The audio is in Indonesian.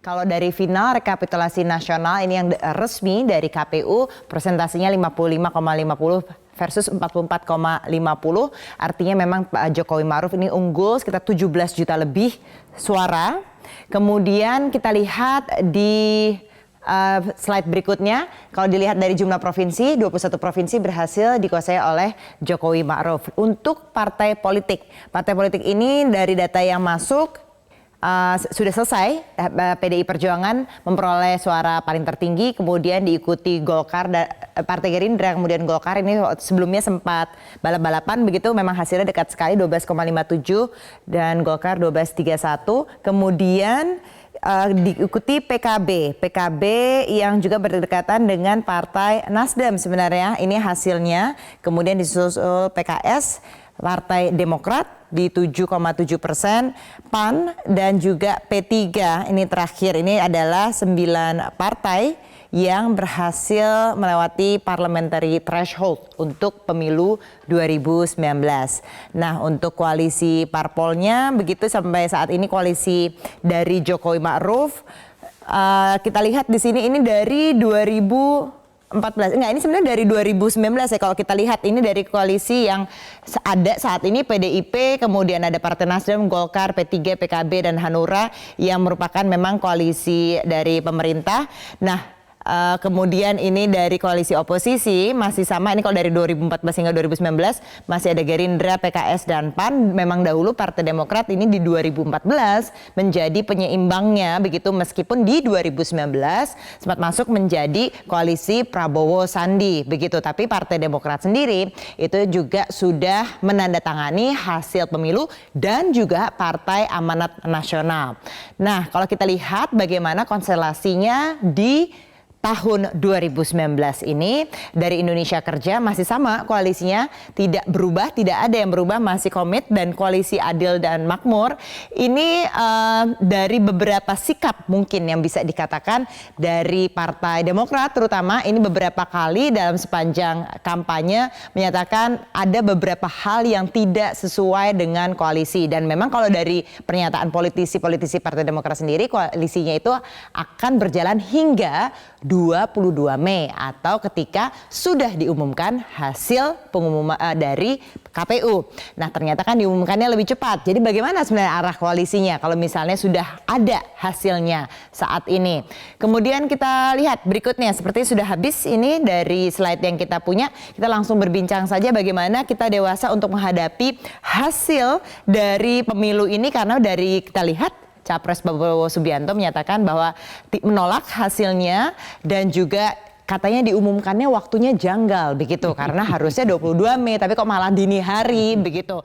Kalau dari final rekapitulasi nasional ini yang resmi dari KPU, presentasinya 55,50 versus 44,50. Artinya memang Pak Jokowi Ma'ruf ini unggul sekitar 17 juta lebih suara. Kemudian kita lihat di slide berikutnya, kalau dilihat dari jumlah provinsi, 21 provinsi berhasil dikuasai oleh Jokowi Ma'ruf. Untuk partai politik ini dari data yang masuk, sudah selesai. PDI Perjuangan memperoleh suara paling tertinggi, kemudian diikuti Golkar, Partai Gerindra, kemudian Golkar. Ini sebelumnya sempat balap-balapan begitu, memang hasilnya dekat sekali 12,57 dan Golkar 12,31. Kemudian diikuti PKB yang juga berdekatan dengan Partai Nasdem sebenarnya ini hasilnya. Kemudian disusul PKS, Partai Demokrat di 7,7%, PAN dan juga P3. Ini terakhir, ini adalah 9 partai yang berhasil melewati parliamentary threshold untuk pemilu 2019. Nah, untuk koalisi parpolnya begitu sampai saat ini koalisi dari Jokowi Ma'ruf, kita lihat di sini ini dari 2014, enggak, ini sebenarnya dari 2019 ya kalau kita lihat. Ini dari koalisi yang ada saat ini PDIP, kemudian ada Partai Nasdem, Golkar, P3, PKB dan Hanura yang merupakan memang koalisi dari pemerintah. Nah, kemudian ini dari koalisi oposisi masih sama, ini kalau dari 2014 hingga 2019 masih ada Gerindra, PKS dan PAN. Memang dahulu Partai Demokrat ini di 2014 menjadi penyeimbangnya begitu, meskipun di 2019 sempat masuk menjadi koalisi Prabowo Sandi begitu. Tapi Partai Demokrat sendiri itu juga sudah menandatangani hasil pemilu dan juga Partai Amanat Nasional. Nah, kalau kita lihat bagaimana konstelasinya di tahun 2019 ini, dari Indonesia Kerja masih sama koalisinya, tidak berubah, tidak ada yang berubah, masih komit. Dan koalisi Adil dan Makmur ini dari beberapa sikap mungkin yang bisa dikatakan dari Partai Demokrat terutama, ini beberapa kali dalam sepanjang kampanye menyatakan ada beberapa hal yang tidak sesuai dengan koalisi. Dan memang kalau dari pernyataan politisi Partai Demokrat sendiri, koalisinya itu akan berjalan hingga 22 Mei atau ketika sudah diumumkan hasil pengumuman dari KPU. Nah, ternyata kan diumumkannya lebih cepat. Jadi bagaimana sebenarnya arah koalisinya kalau misalnya sudah ada hasilnya saat ini? Kemudian kita lihat berikutnya, seperti sudah habis ini dari slide yang kita punya. Kita langsung berbincang saja bagaimana kita dewasa untuk menghadapi hasil dari pemilu ini, karena dari kita lihat Capres Prabowo Subianto menyatakan bahwa menolak hasilnya dan juga katanya diumumkannya waktunya janggal begitu karena harusnya 22 Mei tapi kok malah dini hari begitu.